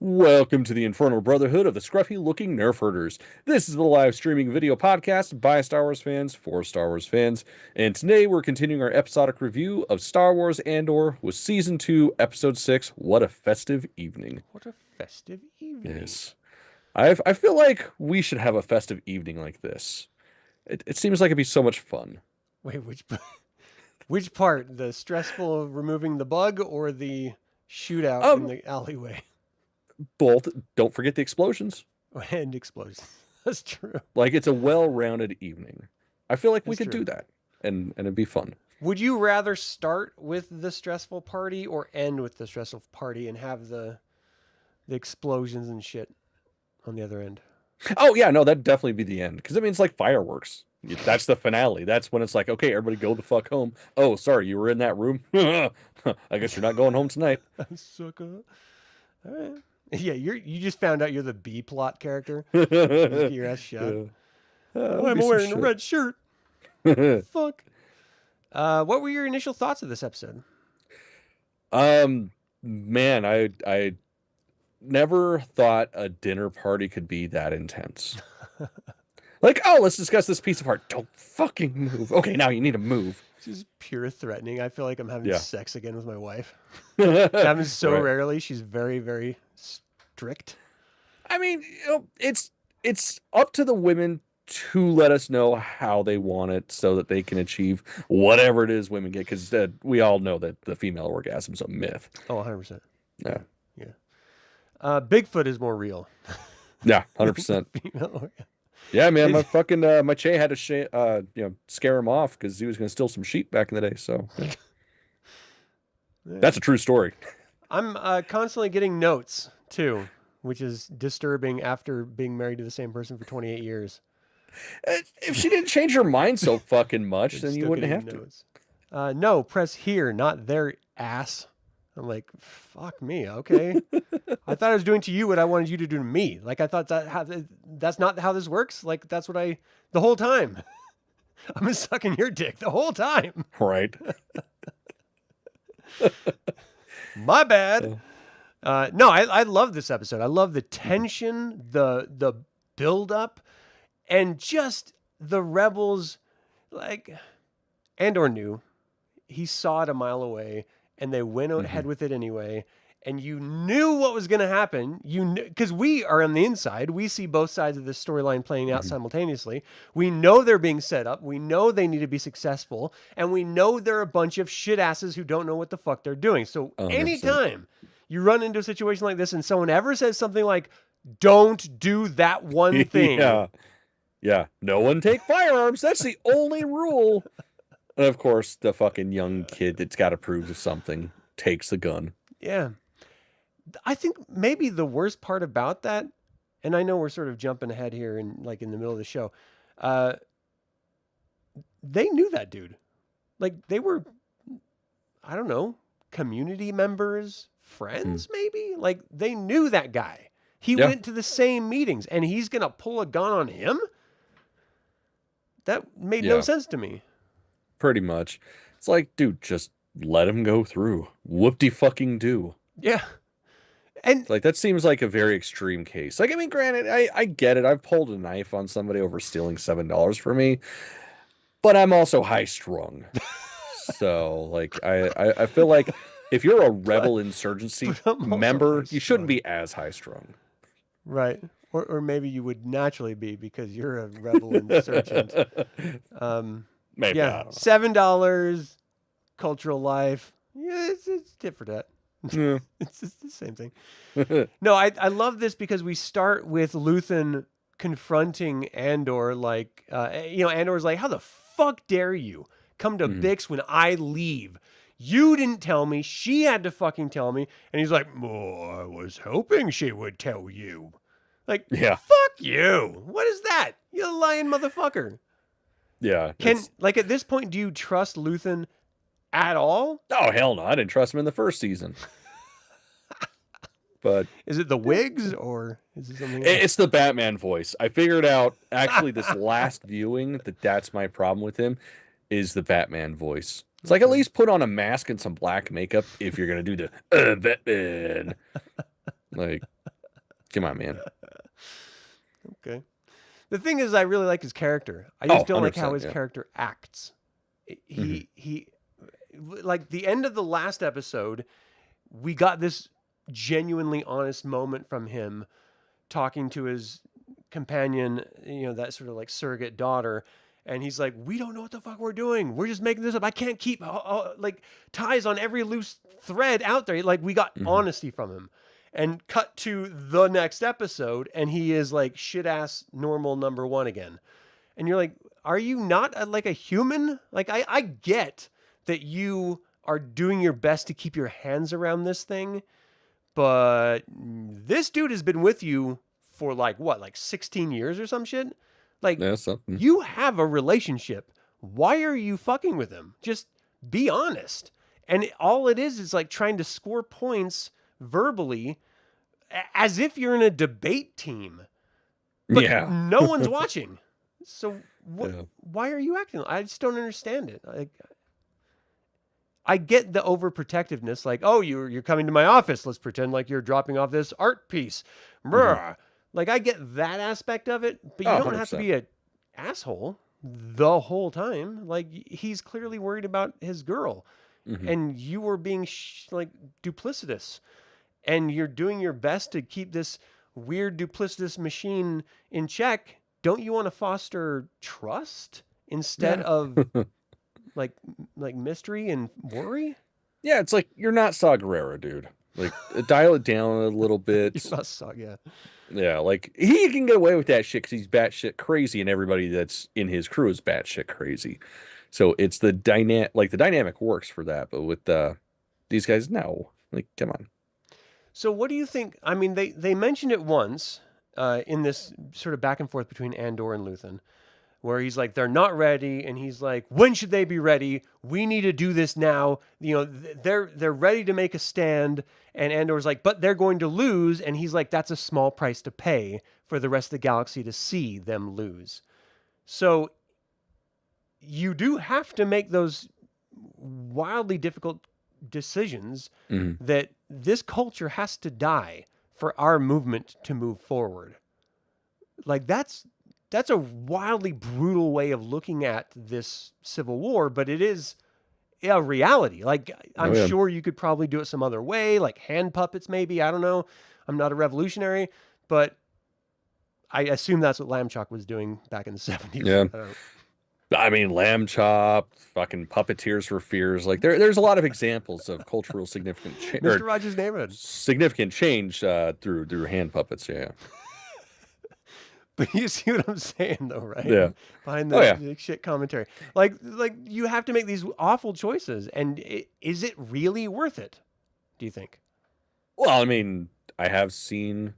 Welcome to the Infernal Brotherhood of the Scruffy Looking Nerf Herders. This is the live streaming video podcast by Star Wars fans for Star Wars fans. And today we're continuing our episodic review of Star Wars Andor with Season 2, Episode 6, What a Festive Evening. What a festive evening. Yes. I feel like we should have a festive evening like this. It seems like it'd be so much fun. Wait, which part? The stressful of removing the bug or the shootout in the alleyway? Both. Don't forget the explosions. And explosions. That's true. Like, it's a well-rounded evening. I feel like we That's could true. do that, and it'd be fun. Would you rather start with the stressful party or end with the stressful party and have the explosions and shit on the other end? Oh, yeah, no, that'd definitely be the end. Because, I mean, it's like fireworks. That's the finale. That's when it's like, okay, everybody go the fuck home. Oh, sorry, you were in that room? I guess you're not going home tonight. Sucker. All right. Yeah, you just found out you're the B plot character. Just get your ass shot. Yeah. I'm wearing a red shirt. Fuck. What were your initial thoughts of this episode? Man, I never thought a dinner party could be that intense. Like, oh, let's discuss this piece of art. Don't fucking move. Okay, now you need to move. This is pure threatening. I feel like I'm having sex again with my wife. It happens so rarely. She's very, very strict. I mean, it's up to the women to let us know how they want it so that they can achieve whatever it is women get, because we all know that the female orgasm is a myth. Oh, 100%. Yeah. Bigfoot is more real. Yeah, 100%. Yeah, man, my fucking my Che had to scare him off because he was gonna steal some sheep back in the day. So yeah. That's a true story. I'm constantly getting notes too, which is disturbing after being married to the same person for 28 years. If she didn't change her mind so fucking much, then you wouldn't have notes. No, press here, not there, ass. I'm like, fuck me, okay. I thought I was doing to you what I wanted you to do to me. Like, I thought that's not how this works. Like, that's what the whole time. I've been sucking your dick the whole time. Right. My bad. No, I love this episode. I love the tension, the build up, and just the rebels. Like, Andor knew. He saw it a mile away. And they went ahead with it anyway. And you knew what was going to happen. You knew, because we are on the inside. We see both sides of this storyline playing out simultaneously. We know they're being set up. We know they need to be successful. And we know they're a bunch of shit asses who don't know what the fuck they're doing. So 100%. Anytime you run into a situation like this and someone ever says something like, don't do that one thing. Yeah. No one take firearms. That's the only rule. And of course, the fucking young kid that's got to prove something takes the gun. Yeah. I think maybe the worst part about that, and I know we're sort of jumping ahead here and like in the middle of the show, they knew that dude. Like, they were, I don't know, community members, friends maybe? Like, they knew that guy. He went to the same meetings, and he's going to pull a gun on him? That made no sense to me. Pretty much. It's like, dude, just let him go through. Whoop-de-fucking-do. Yeah. And like, that seems like a very extreme case. Like, I mean, granted, I get it. I've pulled a knife on somebody over stealing $7 from me, but I'm also high-strung. So, like, I feel like if you're a rebel insurgency member, you shouldn't be as high-strung. Right. Or maybe you would naturally be because you're a rebel insurgent. Maybe, yeah, $7, cultural life. Yeah, it's tit for tat. Yeah. It's the same thing. No, I love this because we start with Luthen confronting Andor. Like, Andor's like, how the fuck dare you come to Bix when I leave? You didn't tell me. She had to fucking tell me. And he's like, oh, I was hoping she would tell you. Like, fuck you. What is that? You lying motherfucker. Yeah. Like, at this point, do you trust Luthen at all? Oh, hell no. I didn't trust him in the first season. But is it the wigs or is it something else? It's the Batman voice. I figured out actually this last viewing that's my problem with him is the Batman voice. It's like, at least put on a mask and some black makeup if you're going to do the Batman. Like, Come on, man. Okay. The thing is, I really like his character. I Oh, just don't like how 100%, his yeah. character acts. He like the end of the last episode, we got this genuinely honest moment from him talking to his companion, that sort of like surrogate daughter. And he's like, we don't know what the fuck we're doing. We're just making this up. I can't keep like ties on every loose thread out there. Like, we got Mhm. honesty from him. And cut to the next episode, and he is like shit ass normal number one again. And you're like, are you not like a human? Like, I get that you are doing your best to keep your hands around this thing, but this dude has been with you for like what, like 16 years or some shit? Like, Yeah, something. you have a relationship. Why are you fucking with him? Just be honest. And all it is like trying to score points verbally as if you're in a debate team, but Yeah. no one's watching. So what? Yeah. Why are you acting? I just don't understand it. I get the overprotectiveness, like, oh, you're coming to my office. Let's pretend like you're dropping off this art piece. Mhm. Like, I get that aspect of it, but you Oh, don't have to 100%. be an asshole the whole time. Like, he's clearly worried about his girl, Mhm. and you were being like duplicitous, and you're doing your best to keep this weird duplicitous machine in check. Don't you want to foster trust instead Yeah. of like mystery and worry? Yeah, it's like you're not Saw Gerrera, dude. Like dial it down a little You bit. must suck, yeah. Yeah, like he can get away with that shit because he's batshit crazy, and everybody that's in his crew is batshit crazy. So it's the dynamic works for that, but with these guys, no. Like, come on. So what do you think? I mean, they mentioned it once in this sort of back and forth between Andor and Luthen, where he's like, they're not ready, and he's like, when should they be ready? We need to do this now. They're ready to make a stand, and Andor's like, but they're going to lose, and he's like, that's a small price to pay for the rest of the galaxy to see them lose. So you do have to make those wildly difficult decisions Mhm. that this culture has to die for our movement to move forward. Like, that's a wildly brutal way of looking at this civil war, but it is a reality. Like, Oh I'm yeah. sure you could probably do it some other way, like hand puppets maybe, I don't know. I'm not a revolutionary, but I assume that's what Lamb Chop was doing back in the 70s. Yeah. I don't know. I mean, lamb chop, fucking puppeteers for fears. Like there's a lot of examples of cultural Mr. Rogers' Neighborhood. significant change through hand puppets. Yeah. But you see what I'm saying, though, right? Yeah. Behind Oh yeah. the shit commentary, like you have to make these awful choices, and is it really worth it? Do you think? Well, I mean, I have seen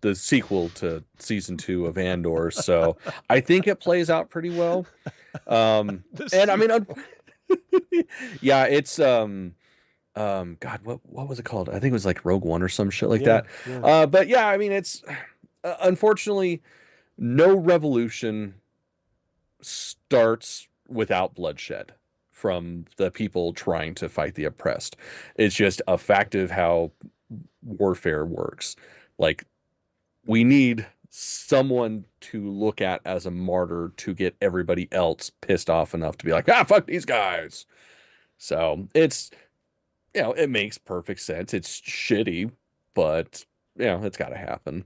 the sequel to season 2 of Andor, so I think it plays out pretty well. And I mean, yeah, it's God, what was it called? I think it was like Rogue One or some shit like Yeah, that. yeah. But yeah, I mean, it's unfortunately no revolution starts without bloodshed from the people trying to fight the oppressed. It's just a fact of how warfare works. Like, we need someone to look at as a martyr to get everybody else pissed off enough to be like, ah, fuck these guys. So it's, it makes perfect sense. It's shitty, but it's got to happen.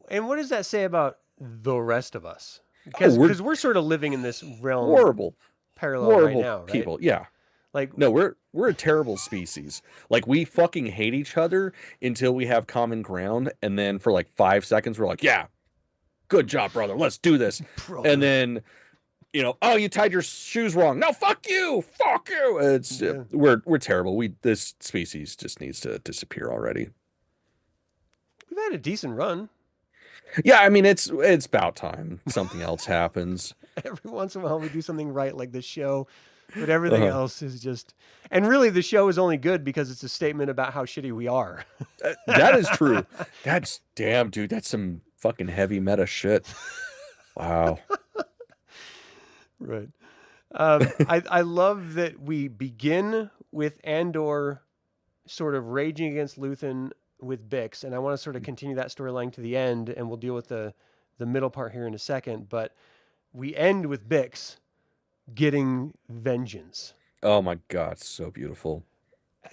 And what does that say about the rest of us? Oh, we're Because we're sort of living in this realm horrible, parallel right horrible now, right? people. Yeah. Like, No, we're a terrible species. Like, we fucking hate each other until we have common ground, and then for like 5 seconds we're like, yeah, good job, brother. Let's do this. brother. And then, oh, you tied your shoes wrong. No, fuck you. Fuck you. It's Yeah. we're terrible. This species just needs to disappear already. We've had a decent run. Yeah, I mean, it's about time something else happens. Every once in a while we do something right, like this show, but everything else is just. And really, the show is only good because it's a statement about how shitty we are. That is true. That's damn, dude. That's some fucking heavy meta shit. Wow. Right. I love that we begin with Andor sort of raging against Luthen with Bix, and I want to sort of continue that storyline to the end, and we'll deal with the middle part here in a second. But we end with Bix getting vengeance, Oh my God, so beautiful.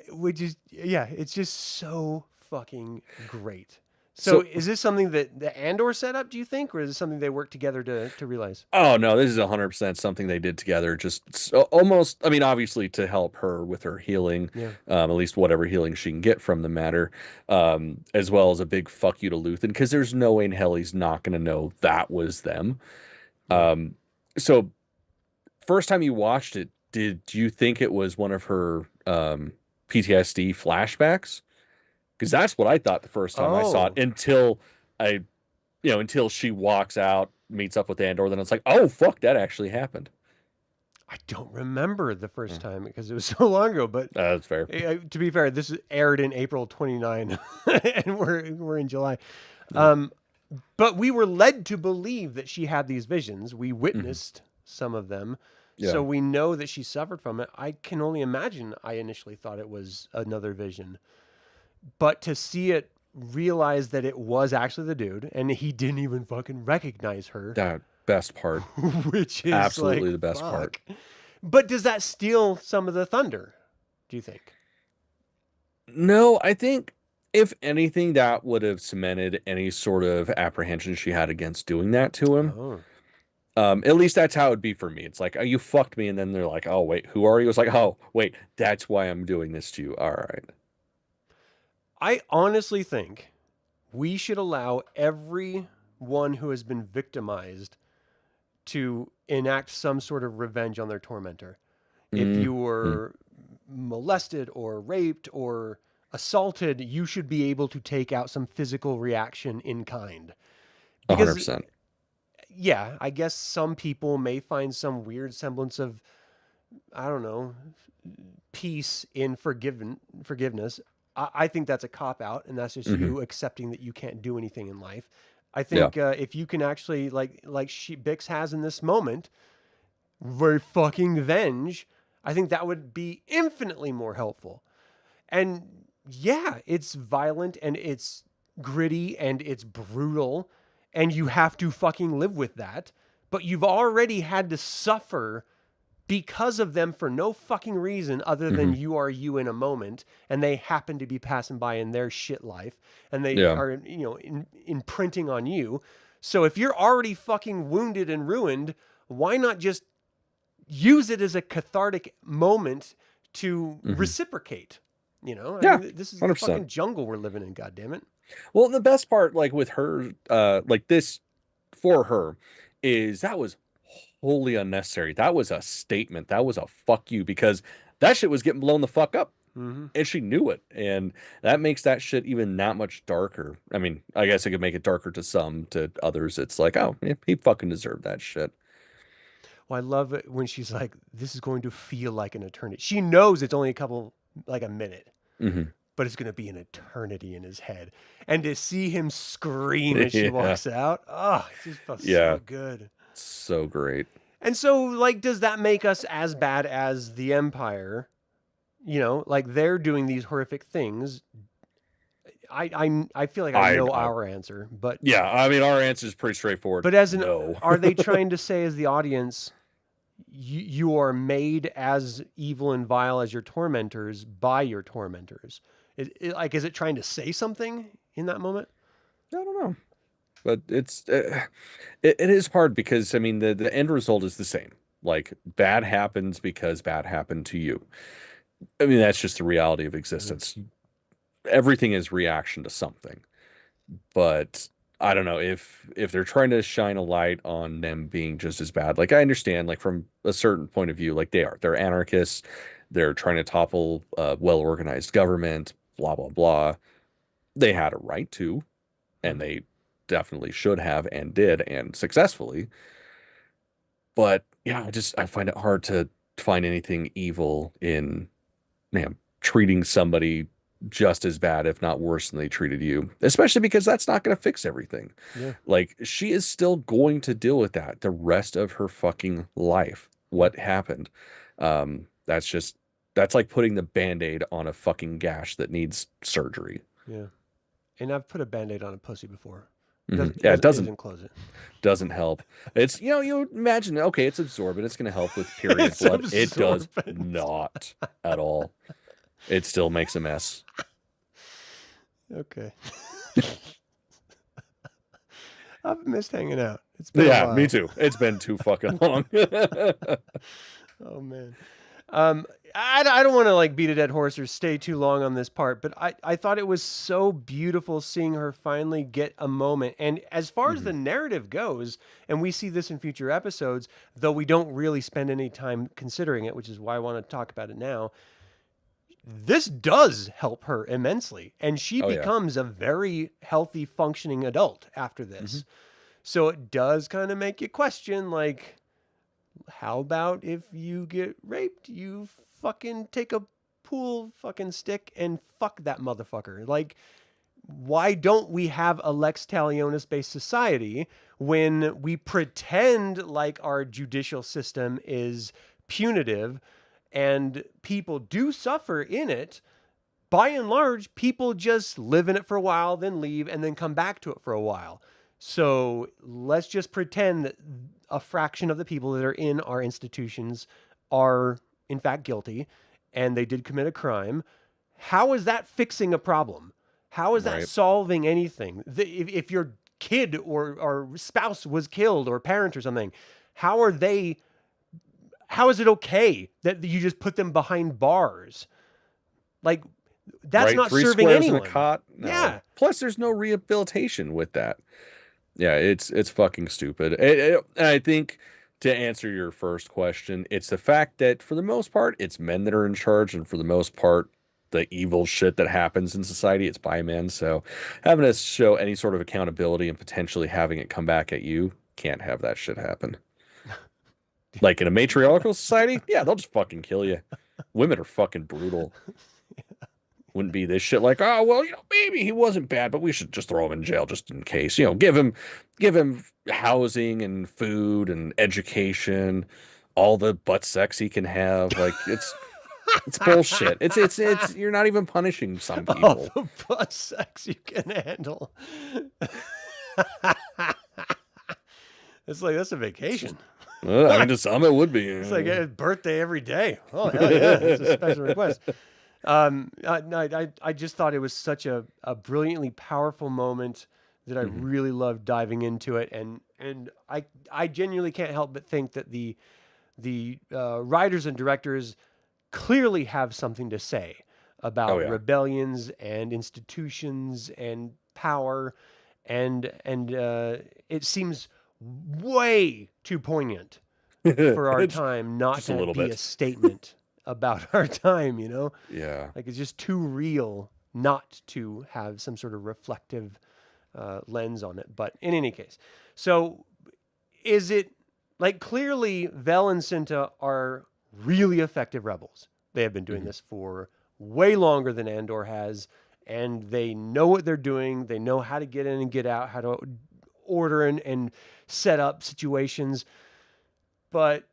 which is yeah, it's just so fucking great. So So, is this something that the Andor set up, do you think, or is it something they worked together to realize? oh no, this is 100% something they did together. Just almost, I mean, obviously to help her with her healing, Yeah. at least whatever healing she can get from the matter, as well as a big fuck you to Luthen, because there's no way in hell he's not going to know that was them. Yeah. Um, so first time you watched it, did you think it was one of her PTSD flashbacks? Because that's what I thought the first time I saw it Oh, until I, until she walks out, meets up with Andor, then it's like, oh fuck, that actually happened. I don't remember the first Yeah, time because it was so long ago. But that's fair. to be fair, this aired in April 29, and we're in July. Yeah. Um, but we were led to believe that she had these visions. We Hmm. witnessed some of them, Yeah. so we know that she suffered from it. I can only imagine. I initially thought it was another vision, but to see it, realize that it was actually the dude, and he didn't even fucking recognize her, That best part. which is like Absolutely the best part. fuck. But does that steal some of the thunder, do you think? No, I think if anything, that would have cemented any sort of apprehension she had against doing that to him. Oh. At least that's how it'd be for me. It's like, oh, you fucked me, and then they're like, oh wait, who are you? It's like, oh wait, that's why I'm doing this to you. All right. I honestly think we should allow everyone who has been victimized to enact some sort of revenge on their tormentor. If Mm, you mm, were molested or raped or assaulted, you should be able to take out some physical reaction in kind. Because 100%. yeah, I guess some people may find some weird semblance of, I don't know, peace in forgiveness. I think that's a cop out, and that's just Hmm. you accepting that you can't do anything in life. I Yeah. think if you can actually like she Bix has in this moment, very fucking venge. I think that would be infinitely more helpful. And yeah, it's violent and it's gritty and it's brutal, and you have to fucking live with that. But you've already had to suffer because of them for no fucking reason other than Hmm. you are you in a moment, and they happen to be passing by in their shit life, and they Yeah. are, imprinting on you. So if you're already fucking wounded and ruined, why not just use it as a cathartic moment to Hmm. reciprocate? I Yeah. mean, this is the 100%. fucking jungle we're living in, goddammit. Well, the best part, like with her, like this for her, is that was wholly unnecessary. That was a statement. That was a fuck you because that shit was getting blown the fuck up. Mm-hmm. And she knew it. And that makes that shit even that much darker. I mean, I guess it could make it darker to some, to others, it's like, oh, yeah, he fucking deserved that shit. Well, I love it when she's like, this is going to feel like an eternity. She knows it's only like a minute, Hmm. but it's going to be an eternity in his head. And to see him scream as she Yeah. walks out, oh, it just felt Yeah. so good. So great. And so, like, does that make us as bad as the Empire? Like they're doing these horrific things. I feel like I know I our answer, but yeah, I mean, our answer is pretty straightforward. as an, No. are they trying to say as the audience, you are made as evil and vile as your tormentors by your tormentors? Is it trying to say something in that moment? I don't know. But it is hard because I mean the end result is the same. Like bad happens because bad happened to you. I mean that's just the reality of Mhm. existence. Everything is reaction to something. But I don't know if they're trying to shine a light on them being just as bad. Like I understand, like from a certain point of view, like they're anarchists. They're trying to topple a well-organized government. Blah blah blah. They had a right to, and Mhm. they definitely should have and did and successfully. But yeah, I find it hard to find anything evil in, man, treating somebody just as bad, if not worse than they treated you, especially because that's not going to fix everything. Yeah. Like, she is still going to deal with that the rest of her fucking life. Yeah. What happened? That's like putting the band-aid on a fucking gash that needs surgery. Yeah. And I've put a Band-Aid on a pussy before. Yeah, it It doesn't doesn't close it. help. It's, you imagine, okay, it's absorbent, it's going to help with period It's blood. It does absorbent. not at all. It still makes a mess. Okay. I've missed hanging out. It's been a Yeah, while. me too. It's been too fucking long. Oh man. I don't want to like beat a dead horse or stay too long on this part, but I thought it was so beautiful seeing her finally get a moment. And as far as the narrative goes, and we see this in future episodes, though we don't really spend any time considering it, which is why I want to talk about it now. This does help her immensely, and she Oh yeah. becomes a very healthy, functioning adult after this. So it does kind of make you question, like, how about if you get raped, you fucking take a pool fucking stick and fuck that motherfucker? Like, why don't we have a Lex Talionis based society when we pretend like our judicial system is punitive and people do suffer in it? By and large, people just live in it for a while, then leave, and then come back to it for a while. So let's just pretend that a fraction of the people that are in our institutions are, in fact, guilty and they did commit a crime. How is that fixing a problem? How is that Right. solving anything? If your kid or spouse was killed or parent or something, how are they? How is it okay that you just put them behind bars? Like, that's Right? not Three serving squares in a anyone. cot? No. Yeah. Plus, there's no rehabilitation with that. Yeah, it's fucking stupid. I think to answer your first question, it's the fact that for the most part, it's men that are in charge, and for the most part, the evil shit that happens in society, it's by men. So having to show any sort of accountability and potentially having it come back at you, can't have that shit happen. Like in a matriarchal society, yeah, they'll just fucking kill you. Women are fucking brutal. Wouldn't be this shit like, oh well, maybe he wasn't bad, but we should just throw him in jail just in case. Give him housing and food and education, all the butt sex he can have. Like it's bullshit. It's you're not even punishing some All people. the butt sex you can handle. It's like, that's a vacation. I mean, to some it would be. It's like a birthday every day. Oh, hell yeah. It's a special request. I just thought it was such a brilliantly powerful moment that I really loved diving into it. And I genuinely can't help but think that the writers and directors clearly have something to say Oh about yeah. rebellions and institutions and power, and it seems way too poignant for our time not Just a to little be bit. a statement about our time, Yeah. like, it's just too real not to have some sort of reflective lens on it. But in any case, so is it like, clearly Vel and Cinta are really effective rebels? They have been doing this for way longer than Andor has, and they know what they're doing. They know how to get in and get out, how to order and set up situations. But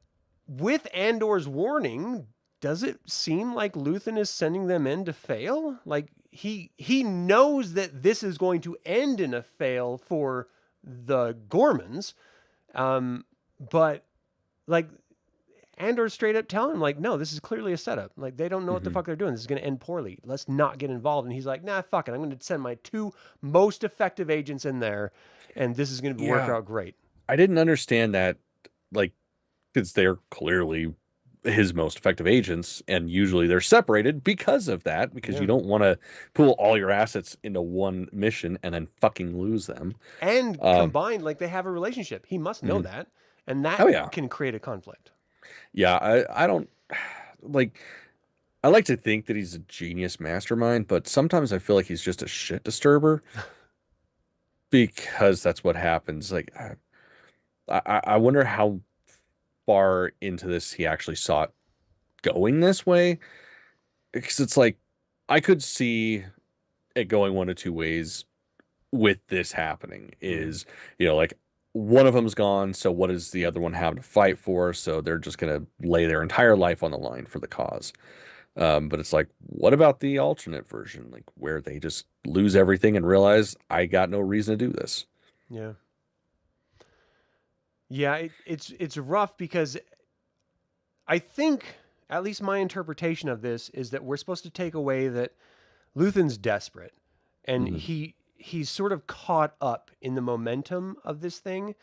with Andor's warning, does it seem like Luthen is sending them in to fail? Like, he knows that this is going to end in a fail for the Gormans, but like, Andor's straight up telling him, like, no, this is clearly a setup. Like, they don't know what the fuck they're doing. This is going to end poorly. Let's not get involved. And he's like, nah, fuck it. I'm going to send my two most effective agents in there, and this is going to work Yeah. out great. I didn't understand that, like, because they're clearly his most effective agents, and usually they're separated because of that, because Yeah. you don't want to pool all your assets into one mission and then fucking lose them. And Um, combined, like, they have a relationship. He must know that, and that oh yeah, can create a conflict. yeah. I don't like. I like to think that he's a genius mastermind, but sometimes I feel like he's just a shit disturber because that's what happens. Like, I wonder how far into this he actually saw it going this way, because it's like I could see it going one of two ways with this happening. Is, like, one of them's gone, so what does the other one have to fight for? So they're just gonna lay their entire life on the line for the cause. But it's like, what about the alternate version, like where they just lose everything and realize I got no reason to do this? Yeah. Yeah, it's rough because I think, at least my interpretation of this is that we're supposed to take away that Luthen's desperate and Hmm. he's sort of caught up in the momentum of this thing,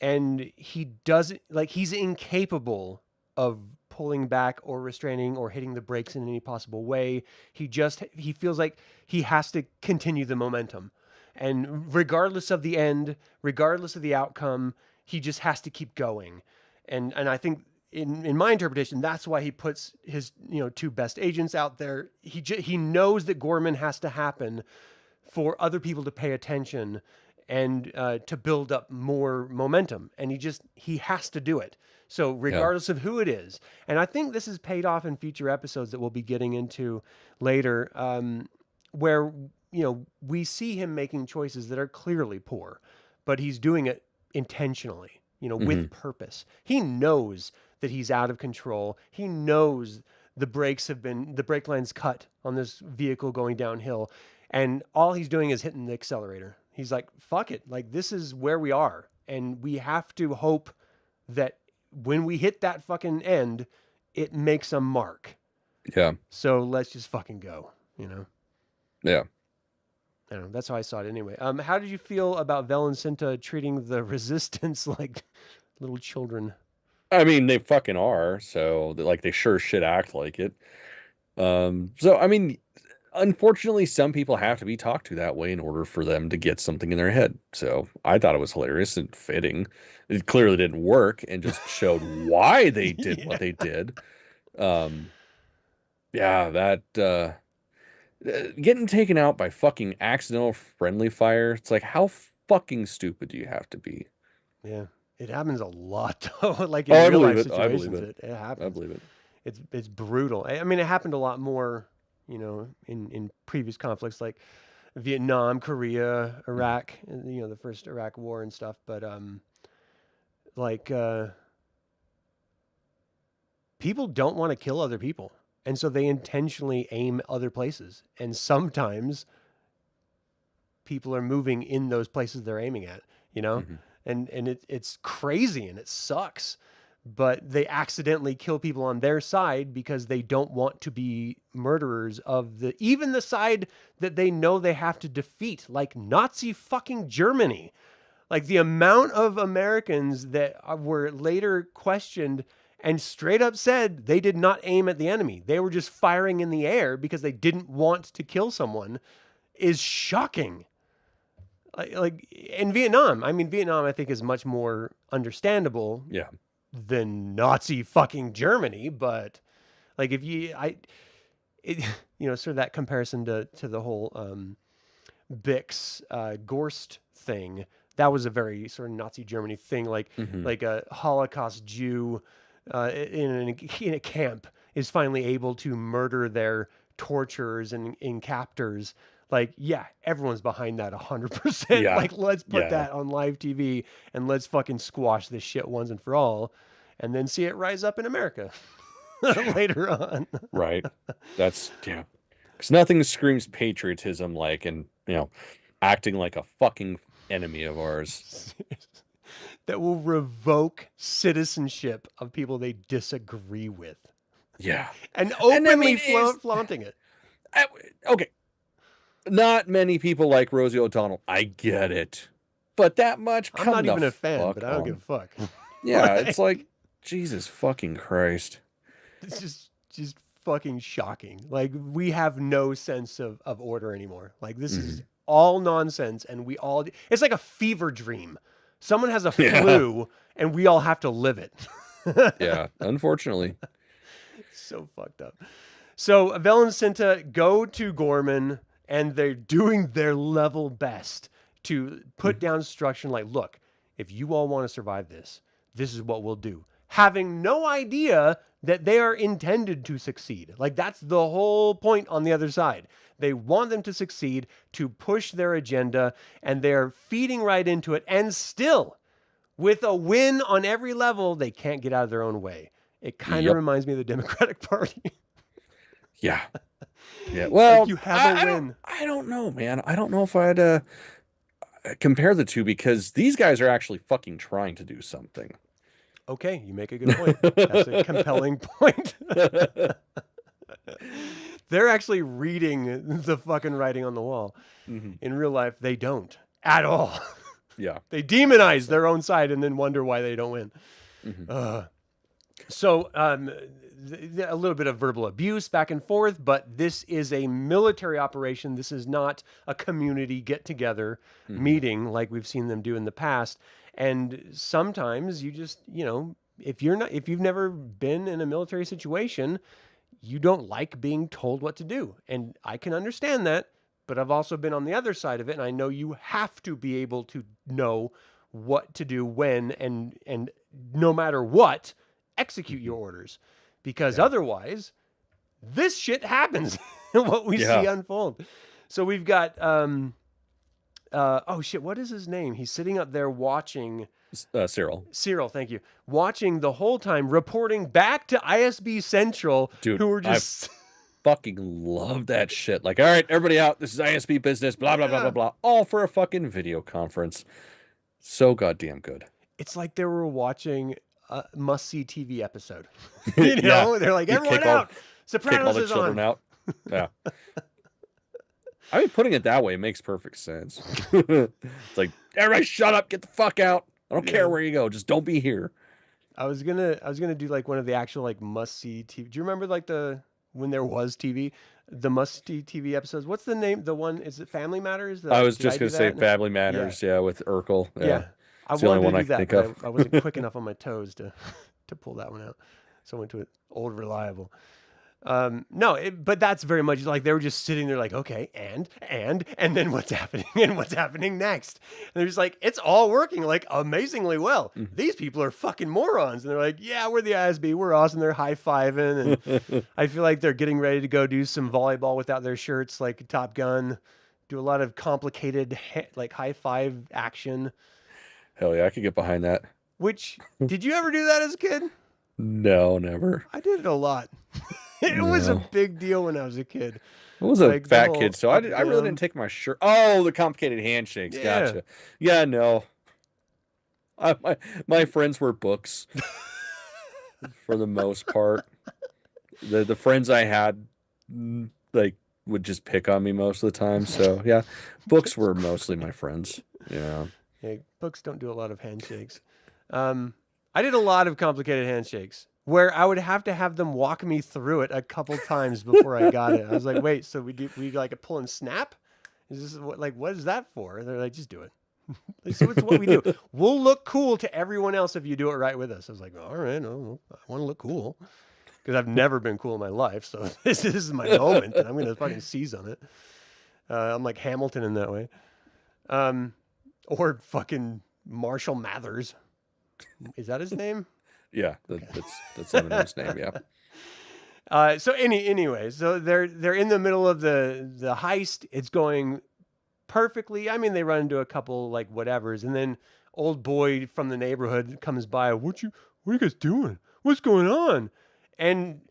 and he doesn't, like, he's incapable of pulling back or restraining or hitting the brakes in any possible way. He feels like he has to continue the momentum. And regardless of the end, regardless of the outcome, he just has to keep going. And I think in my interpretation, that's why he puts his, two best agents out there. He knows that Gorman has to happen for other people to pay attention and to build up more momentum. And he has to do it. So Yeah. regardless of who it is, and I think this is paid off in future episodes that we'll be getting into later, where we see him making choices that are clearly poor, but he's doing it intentionally, Hmm. with purpose. He knows that he's out of control. He knows the brake lines cut on this vehicle going downhill, and all he's doing is hitting the accelerator. He's like, fuck it. Like, this is where we are. And we have to hope that when we hit that fucking end, it makes a mark. Yeah. So let's just fucking go. Yeah. I don't know. That's how I saw it anyway. How did you feel about Vel and Cinta treating the resistance like little children? I mean, they fucking are. So like they sure should act like it. So I mean, unfortunately, some people have to be talked to that way in order for them to get something in their head. So I thought it was hilarious and fitting. It clearly didn't work and just showed why they did what Yeah. they did. Um, yeah, that getting taken out by fucking accidental friendly fire. It's like, how fucking stupid do you have to be? Yeah. It happens a lot though. Like Oh, in I real believe life it. I believe situations, it. it I happens. believe it. It's brutal. I mean, it happened a lot more, in previous conflicts like Vietnam, Korea, Mhm. Iraq, the first Iraq war and stuff. But like people don't want to kill other people, and so they intentionally aim other places. And sometimes people are moving in those places they're aiming at, you know, Mhm. and it's crazy and it sucks. But they accidentally kill people on their side because they don't want to be murderers of even the side that they know they have to defeat, like Nazi fucking Germany. Like the amount of Americans that were later questioned and straight up said they did not aim at the enemy. They were just firing in the air because they didn't want to kill someone is shocking. Like in Vietnam, I mean, Vietnam, I think, is much more understandable Yeah. than Nazi fucking Germany. But like, if you, I, it, sort of that comparison to the whole Bix Gorst thing. That was a very sort of Nazi Germany thing, Hmm. like a Holocaust Jew in a camp is finally able to murder their torturers and captors. Like, yeah, everyone's behind that 100%. Yeah. Like, let's put Yeah. that on live TV and let's fucking squash this shit once and for all, and then see it rise up in America Yeah. later on. Right. That's yeah. Because nothing screams patriotism like and acting like a fucking enemy of ours. That will revoke citizenship of people they disagree with Yeah. and And I openly mean, is flaunting it. I, okay. Not many people like Rosie O'Donnell. I get it. But that much, I'm come not the even a fan, but fuck I don't give a on. fuck. Yeah, it's Like, like Jesus fucking Christ. it's just fucking shocking. Like, we have no sense of order anymore. Like, this Hmm. is all nonsense, and it's like a fever dream. Someone has a Yeah. flu, and we all have to live it. Yeah. Unfortunately. So fucked up. So Vel and Cinta go to Gorman, and they're doing their level best to put down instruction like, look, if you all want to survive this is what we'll do. Having no idea that they are intended to succeed. Like, that's the whole point on the other side. They want them to succeed, to push their agenda, and they're feeding right into it. And still, with a win on every level, they can't get out of their own way. It kind of Yep. reminds me of the Democratic Party. Yeah. Yeah. Like Well, you have a I don't win. I don't know, man. I don't know if I'd compare the two because these guys are actually fucking trying to do something. Okay, you make a good point. That's a compelling point. They're actually reading the fucking writing on the wall. Mhm. In real life, they don't at all. Yeah. They demonize their own side and then wonder why they don't win. Mhm. So, a little bit of verbal abuse back and forth, but this is a military operation. This is not a community get together Mhm. meeting like we've seen them do in the past. And sometimes you just, if you've never been in a military situation, you don't like being told what to do. And I can understand that, but I've also been on the other side of it. And I know you have to be able to know what to do when and no matter what, execute your orders. Because Yeah. otherwise, this shit happens. What we see Yeah. unfold. So we've got oh shit, what is his name? He's sitting up there watching Cyril. Cyril, thank you. Watching the whole time, reporting back to ISB Central, Dude, who were I just fucking love that shit. Like, all right, everybody out. This is ISB business, blah, blah, blah, blah, yeah. blah. All for a fucking video conference. So goddamn good. It's like they were watching a must-see TV episode. Yeah. They're like, You everyone out. kick all Sopranos the is children on. out. Yeah. I mean, putting it that way makes perfect sense. It's like, everybody shut up, get the fuck out. I don't care where you go. Just don't be here. I was gonna do like one of the actual like must-see TV. Do you remember like when there was TV, the must-see TV episodes? What's the name? The one is it Family Matters? I was Did just I do going to say that? Family Yeah. Matters, yeah, with Urkel. Yeah. Yeah. I It's the only wanted one to I do can that, think but of. I wasn't quick enough on my toes to pull that one out. So I went to an old reliable. No, but that's very much like they were just sitting there like, okay, and then what's happening and what's happening next. And they're just like, it's all working like amazingly well. These people are fucking morons. And they're like, yeah, we're the ISB. We're awesome. They're high-fiving. And I feel like they're getting ready to go do some volleyball without their shirts, like Top Gun, do a lot of complicated like high-five action. Hell yeah, I could get behind that. Which, did you ever do that as a kid? No, never. I did it a lot. It was a big deal when I was a kid. I was a Like the fat whole kid, so up, I really down. didn't take my shirt. Oh, the complicated handshakes. Yeah. Gotcha. Yeah, no. My friends were books for the most part. The friends I had like would just pick on me most of the time. So yeah, books were mostly my friends. Yeah. Hey, books don't do a lot of handshakes. I did a lot of complicated handshakes where I would have to have them walk me through it a couple times before I got it. I was like, wait, so we like a pull and snap? Is this what is that for? And they're like, just do it. So it's what we do. We'll look cool to everyone else if you do it right with us. I was like, all right, I want to look cool because I've never been cool in my life. So this is my moment, and I'm gonna fucking seize on it. I'm like Hamilton in that way, or fucking Marshall Mathers. Is that his name? Yeah, that's Eminem's name. Yeah. So anyway, so they're in the middle of the heist. It's going perfectly. I mean, they run into a couple like whatevers, and then old boy from the neighborhood comes by. What are you guys doing? What's going on? And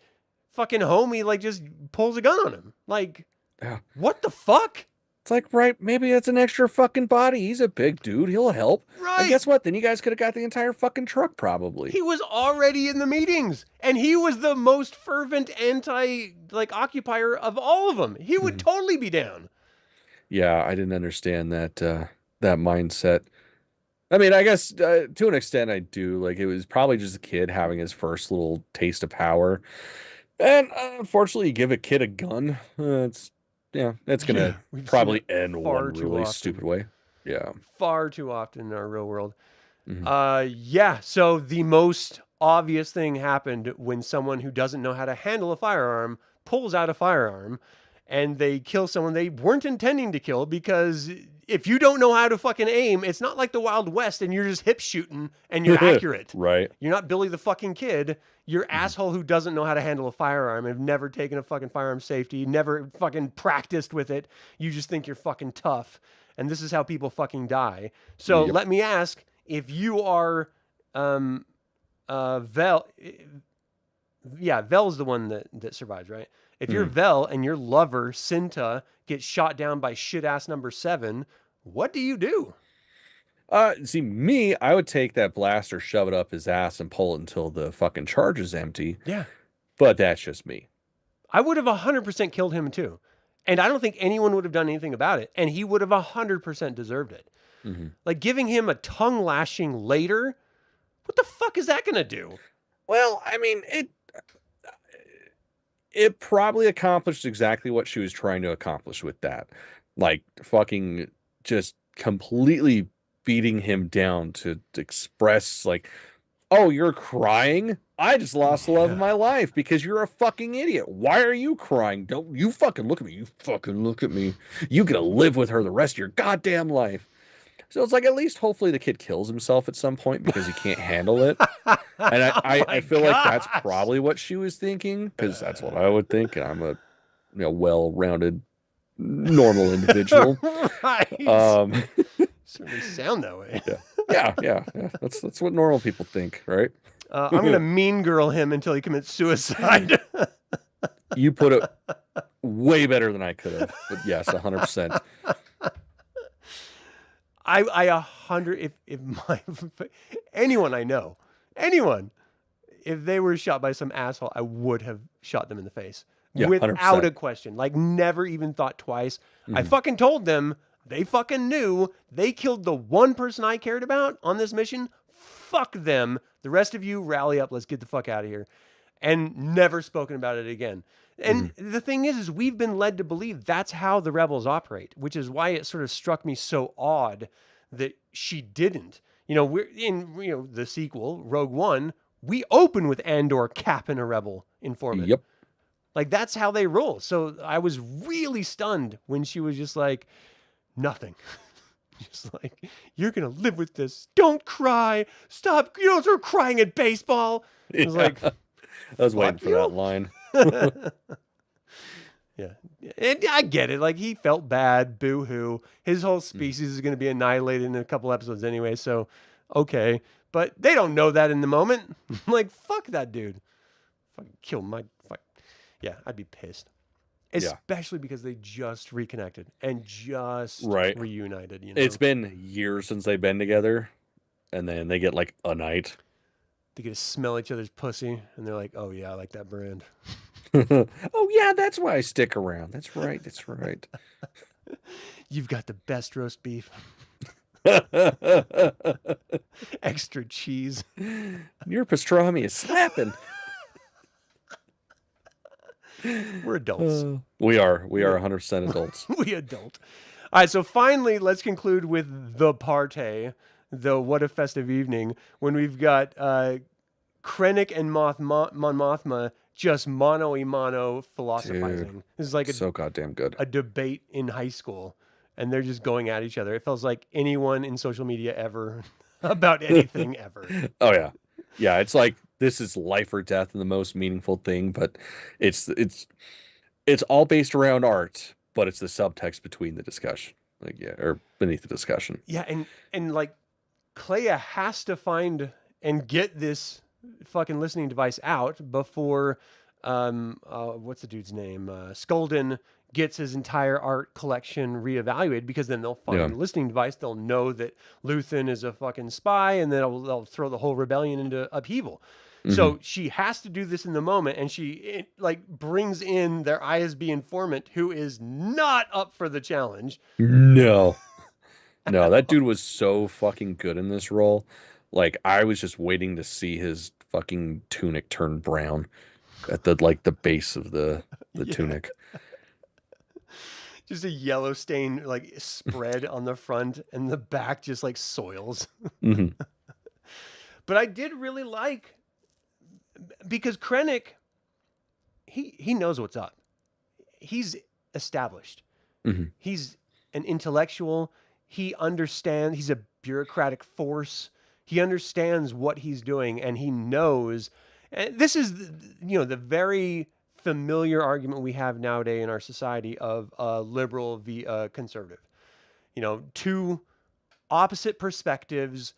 fucking homie like just pulls a gun on him. Like, Yeah. what the fuck? It's like, right, maybe it's an extra fucking body. He's a big dude. He'll help. Right. And guess what? Then you guys could have got the entire fucking truck probably. He was already in the meetings, and he was the most fervent occupier of all of them. He would totally be down. Yeah, I didn't understand that that mindset. I mean, I guess to an extent I do. Like, it was probably just a kid having his first little taste of power. And unfortunately, you give a kid a gun, it's gonna we've probably seen it end far one too really often. stupid way. Yeah. Far too often in our real world. Mhm. Yeah, so the most obvious thing happened when someone who doesn't know how to handle a firearm pulls out a firearm and they kill someone they weren't intending to kill, because if you don't know how to fucking aim, it's not like the Wild West and you're just hip shooting and you're accurate. Right. You're not Billy the fucking Kid. You're asshole who doesn't know how to handle a firearm, have never taken a fucking firearm safety, never fucking practiced with it. You just think you're fucking tough. And this is how people fucking die. So Yep. let me ask, if you are Vel, yeah, Vel's the one that survives, right? If you're Vel and your lover, Cinta, gets shot down by shit-ass number 7, what do you do? See, me, I would take that blaster, shove it up his ass, and pull it until the fucking charge is empty. Yeah. But that's just me. I would have 100% killed him too. And I don't think anyone would have done anything about it. And he would have 100% deserved it. Like giving him a tongue lashing later, what the fuck is that going to do? Well, I mean, it probably accomplished exactly what she was trying to accomplish with that. Like fucking just completely beating him down to express like, oh, you're crying? I just lost the love of my life because you're a fucking idiot. Why are you crying? Don't you fucking look at me. You fucking look at me. You get to live with her the rest of your goddamn life. So it's like, at least hopefully the kid kills himself at some point because he can't handle it. And I feel like that's probably what she was thinking, because that's what I would think. And I'm a well-rounded, normal individual. Right. Certainly sound that way. Yeah. That's what normal people think, right? I'm going to mean girl him until he commits suicide. You put it way better than I could have. But yes, 100%. I 100, if anyone I know, if they were shot by some asshole, I would have shot them in the face. Yeah, without 100%. a question. Like, never even thought twice. I fucking told them. They fucking knew. They killed the one person I cared about on this mission. Fuck them. The rest of you, rally up. Let's get the fuck out of here. And never spoken about it again. And the thing is we've been led to believe that's how the rebels operate, which is why it sort of struck me so odd that she didn't. We're in the sequel, Rogue One, we open with Andor capping a rebel informant. Yep. Like, that's how they roll. So I was really stunned when she was just like, nothing. Just like, you're going to live with this. Don't cry. Stop. You don't start crying at baseball. I was like, I was waiting for that line. Yeah. And I get it. Like, he felt bad. Boo-hoo. His whole species is going to be annihilated in a couple episodes anyway. So, okay. But they don't know that in the moment. Like, fuck that dude. Fucking kill my... Yeah, I'd be pissed. Especially because they just reconnected and just reunited. It's been years since they've been together. And then they get like a night. They get to smell each other's pussy. And they're like, oh, yeah, I like that brand. Oh, yeah, that's why I stick around. That's right. You've got the best roast beef. Extra cheese. Your pastrami is slapping. We're adults. We are 100% adults. We adult. All right, so finally, let's conclude with the party, the What a Festive Evening, when we've got Krennic and Mon Mothma just mano-a-mano philosophizing. Dude, this is like so goddamn good. A debate in high school, and they're just going at each other. It feels like anyone in social media ever about anything ever. Oh, yeah. Yeah, it's like, this is life or death and the most meaningful thing, but it's all based around art, but it's the subtext between the discussion, or beneath the discussion. Yeah, and like Clea has to find and get this fucking listening device out before what's the dude's name? Skulden gets his entire art collection reevaluated, because then they'll find the listening device. They'll know that Luthen is a fucking spy, and then they'll throw the whole rebellion into upheaval. So she has to do this in the moment, and she brings in their ISB informant, who is not up for the challenge. No, that dude was so fucking good in this role. Like, I was just waiting to see his fucking tunic turn brown at the base of the tunic. Just a yellow stain spread on the front, and the back just soils. But I did really like, because Krennic, he knows what's up. He's established. He's an intellectual. He understands. He's a bureaucratic force. He understands what he's doing, and he knows. And this is, the very familiar argument we have nowadays in our society of liberal v conservative. Two opposite perspectives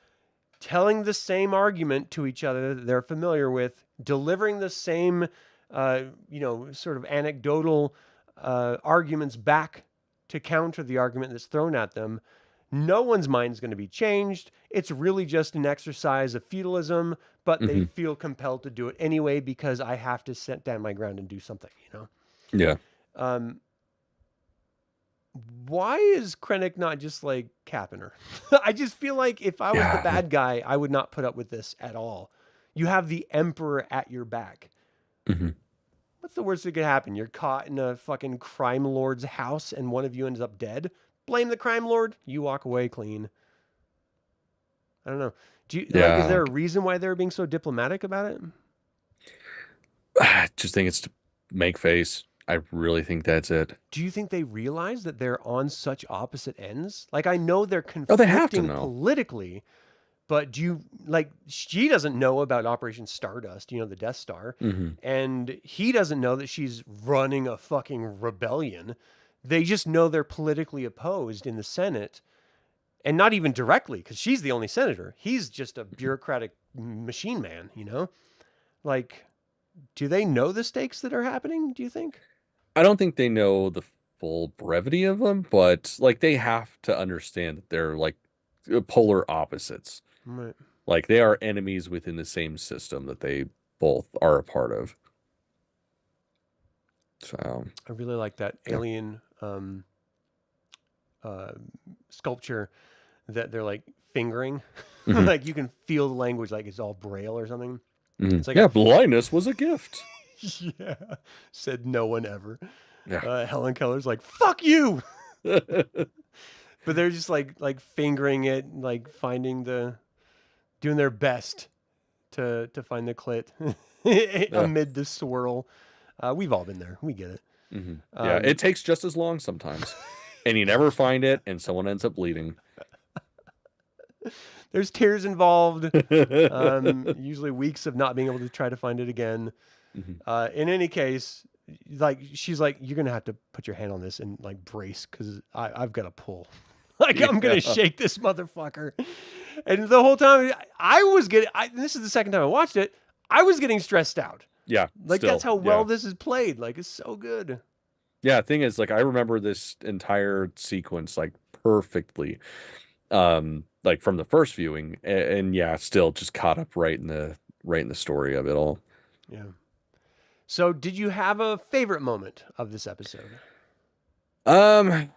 telling the same argument to each other that they're familiar with, delivering the same sort of anecdotal arguments back to counter the argument that's thrown at them, no one's mind is going to be changed. It's really just an exercise of feudalism, but they Hmm. feel compelled to do it anyway because I have to set down my ground and do something, you know? Yeah. Um, why is Krennic not just like capping her? I just feel like if I was the Yeah. bad guy, I would not put up with this at all. You have the Emperor at your back. Hmm. What's the worst that could happen? You're caught in a fucking crime lord's house and one of you ends up dead. Blame the crime lord. You walk away clean. I don't know. Do you like? Is Yeah. there a reason why they're being so diplomatic about it? I just think it's to make face. I really think that's it. Do you think they realize that they're on such opposite ends? Like, I know they're Oh, they have to conflicting know. politically, but do you like? She doesn't know about Operation Stardust, the Death Star, Hmm. and he doesn't know that she's running a fucking rebellion. They just know they're politically opposed in the Senate, and not even directly because she's the only senator. He's just a bureaucratic machine man, Like, do they know the stakes that are happening? Do you think? I don't think they know the full brevity of them, but like they have to understand that they're like polar opposites. Right. Like they are enemies within the same system that they both are a part of. So, I really like that yeah. alien uh, sculpture that they're like fingering. Hmm. Like you can feel the language, like it's all braille or something. Hmm. It's like Yeah, blindness was a gift. yeah, said no one ever. Yeah. Helen Keller's like, fuck you. But they're just like fingering it, like doing their best to find the clit Yeah. amid the swirl. We've all been there. We get it. Hmm. Yeah, Um, it takes just as long sometimes. And you never find it, and someone ends up bleeding. there's tears involved. Hmm. Usually weeks of not being able to try to find it again. Hmm. In any case, like she's like, you're gonna have to put your hand on this and like brace because I've got to pull. Like I'm gonna Yeah. shake this motherfucker. And the whole time I was getting. This is the second time I watched it. I was getting stressed out. Yeah, Like that's still. how well Yeah. this is played. Like it's so good. Yeah, thing is, like I remember this entire sequence like perfectly. Like from the first viewing, and yeah, still just caught up right in the story of it all. Yeah. So, did you have a favorite moment of this episode? Um,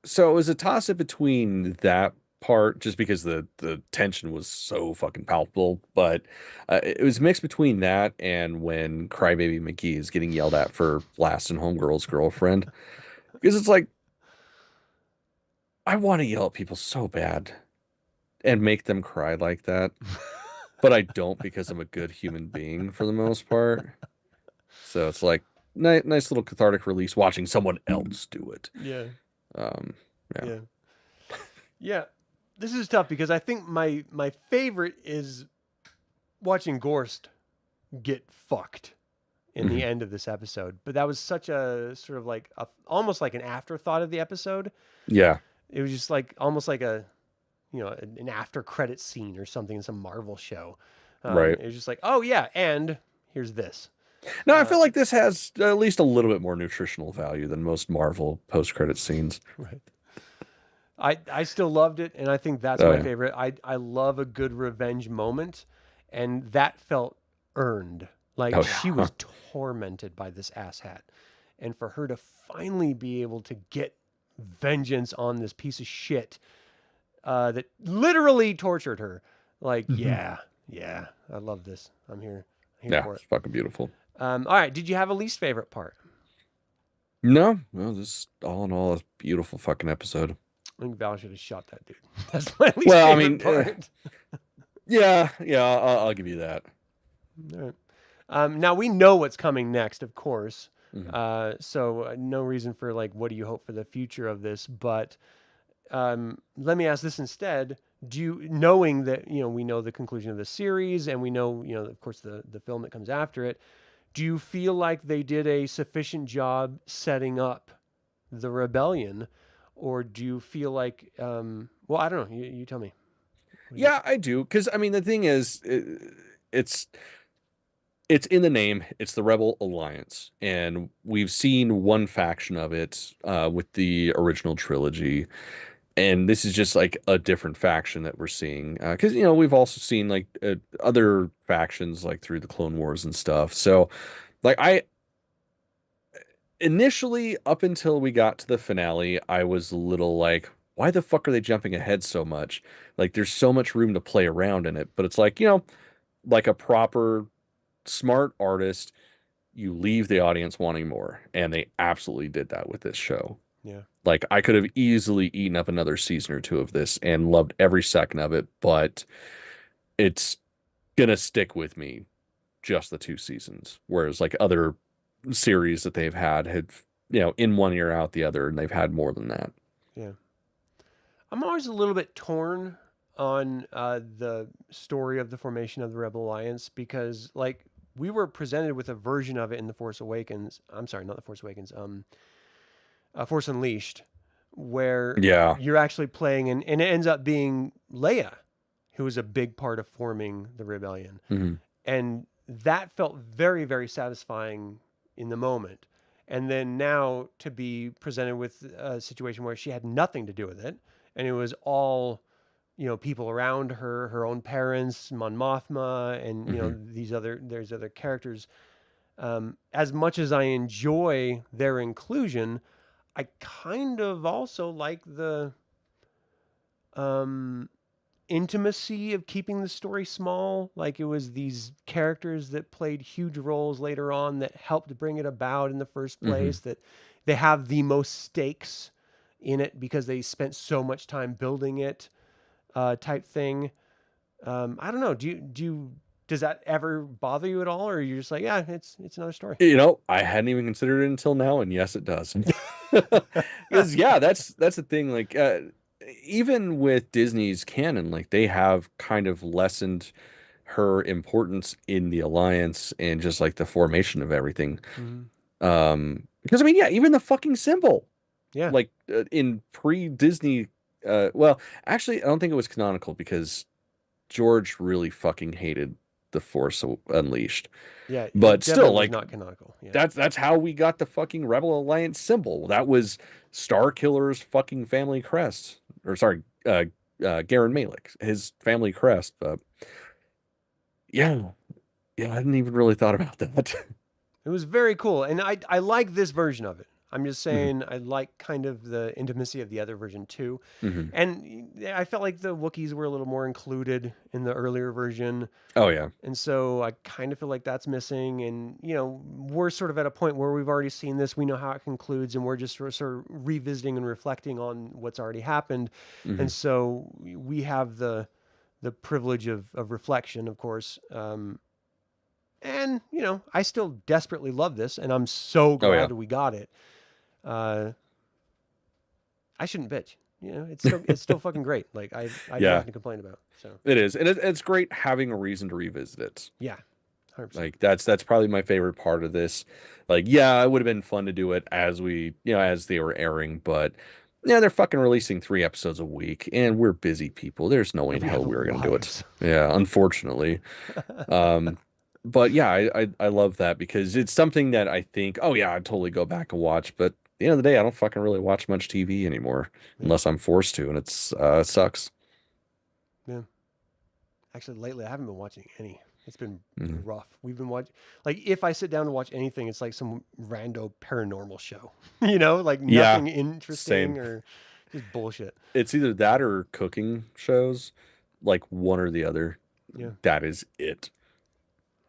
so it was a toss up between that part, just because the tension was so fucking palpable, but it was mixed between that and when Crybaby McGee is getting yelled at for blasting Homegirl's girlfriend, because it's like I want to yell at people so bad and make them cry like that, but I don't because I'm a good human being for the most part. So it's like nice little cathartic release watching someone else do it. Yeah. Um, yeah. Yeah. Yeah. This is tough because I think my favorite is watching Gorst get fucked in the Mhm. end of this episode. But that was such a sort of like almost like an afterthought of the episode. Yeah. It was just like almost like an after credit scene or something in some Marvel show. Right. It was just like, oh yeah, and here's this. No, I Uh, feel like this has at least a little bit more nutritional value than most Marvel post-credit scenes. right. I still loved it, and I think that's Oh my yeah. favorite. I love a good revenge moment, and that felt earned. Like Oh she yeah. was tormented by this asshat, and for her to finally be able to get vengeance on this piece of shit that literally tortured her. Like, Mhm. yeah, I love this. I'm here Yeah, for it. it's fucking beautiful. All right, did you have a least favorite part? No, this is all in all a beautiful fucking episode. I think Val should have shot that dude. That's my least Well, I favorite mean, part. yeah, I'll give you that. All right. Now we know what's coming next, of course. Mhm. So no reason for like, what do you hope for the future of this? But let me ask this instead: do you, knowing that we know the conclusion of the series, and we know of course the film that comes after it, do you feel like they did a sufficient job setting up the rebellion, or do you feel like well, I don't know. You tell me. What do you Yeah, I do. Because I mean, the thing is, it's it's in the name. It's the Rebel Alliance, and we've seen one faction of it with the original trilogy, and this is just like a different faction that we're seeing because we've also seen like other factions like through the Clone Wars and stuff. So, like I initially, up until we got to the finale, I was a little like, why the fuck are they jumping ahead so much? Like, there's so much room to play around in it, but it's like like a proper smart artist, you leave the audience wanting more. And they absolutely did that with this show. Yeah. Like, I could have easily eaten up another season or two of this and loved every second of it, but it's gonna stick with me just the two seasons. Whereas, like, other series that they've had, in one ear out the other, and they've had more than that. Yeah. I'm always a little bit torn on the story of the formation of the Rebel Alliance because, like, we were presented with a version of it in The Force Awakens. I'm sorry, not The Force Awakens. Force Unleashed, where Yeah. you're actually playing, and it ends up being Leia, who was a big part of forming the rebellion. Mm-hmm. And that felt very, very satisfying in the moment. And then now to be presented with a situation where she had nothing to do with it, and it was all, people around her, her own parents, Mon Mothma, and there's other characters. As much as I enjoy their inclusion, I kind of also like the intimacy of keeping the story small. Like, it was these characters that played huge roles later on that helped bring it about in the first place, that they have the most stakes in it because they spent so much time building it, type thing. I don't know. Does that ever bother you at all? Or you're just like, yeah, it's another story. I hadn't even considered it until now, and yes, it does. Because yeah, that's the thing. Like, even with Disney's canon, like they have kind of lessened her importance in the alliance and just like the formation of everything. Because I mean, yeah, even the fucking symbol, Yeah. like in pre-Disney. Well, actually, I don't think it was canonical because George really fucking hated the Force Unleashed. Yeah. But It still, definitely was like not canonical. Yeah. that's how we got the fucking Rebel Alliance symbol. That was Star Killer's fucking family crest, or sorry, Garen Malik, his family crest. But yeah, I hadn't even really thought about that. It was very cool, and I like this version of it. I'm just Mhm, saying I like kind of the intimacy of the other version too, mhm. and I felt like the Wookiees were a little more included in the earlier version, Oh yeah. and so I kind of feel like that's missing. And we're sort of at a point where we've already seen this, we know how it concludes, and we're just sort of revisiting and reflecting on what's already happened, Mhm. and so we have the privilege of reflection, of course. And I still desperately love this, and I'm so Oh yeah. glad we got it. Uh, I shouldn't bitch. It's still fucking great. Like, I have Yeah, nothing to complain about. So it is, and it's great having a reason to revisit it. yeah, 100%. Like that's probably my favorite part of this. Like, yeah, it would have been fun to do it as they were airing, but yeah, they're fucking releasing 3 episodes a week, and we're busy people. There's no way in We hell have we were gonna do it. lives. Yeah, unfortunately. Um, but yeah, I love that because it's something that I think, oh yeah, I'd totally go back and watch, but at the end of the day, I don't fucking really watch much TV anymore Yeah, unless I'm forced to, and it sucks. yeah. Actually, lately I haven't been watching any. It's been Mhm. rough. We've been watching, like, if I sit down to watch anything, it's like some rando paranormal show. Like Yeah, nothing same. interesting or just bullshit. It's either that or cooking shows, like one or the other. Yeah. That is it.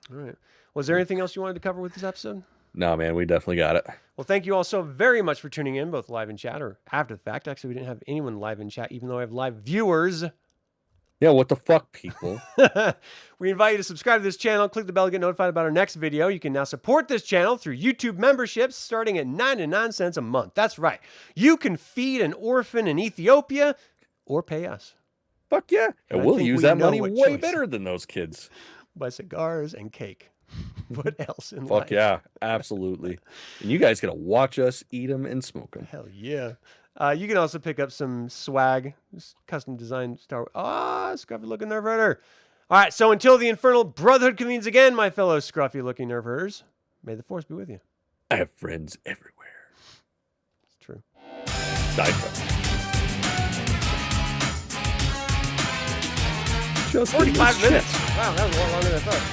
All right. Was there anything else you wanted to cover with this episode? No, man, we definitely got it. Well, thank you all so very much for tuning in, both live in chat or after the fact. Actually, we didn't have anyone live in chat, even though I have live viewers. Yeah, what the fuck, people? We invite you to subscribe to this channel, click the bell to get notified about our next video. You can now support this channel through YouTube memberships starting at 99 cents a month. That's right. You can feed an orphan in Ethiopia or pay us. Fuck yeah. And And I we'll think use we that know money what way choice. better than those kids. Buy cigars and cake. What else in Fuck life? yeah, absolutely. And you guys get to watch us eat them and smoke them. Hell yeah. You can also pick up some swag, custom designed Star Wars. Scruffy Looking Nerf Herder. All right, so until the Infernal Brotherhood convenes again, my fellow scruffy looking Nerf Herders, may the force be with you. I have friends everywhere. It's true. Just 45 minutes. Wow, that was a lot longer than I thought.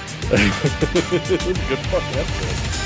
It was a good fucking episode.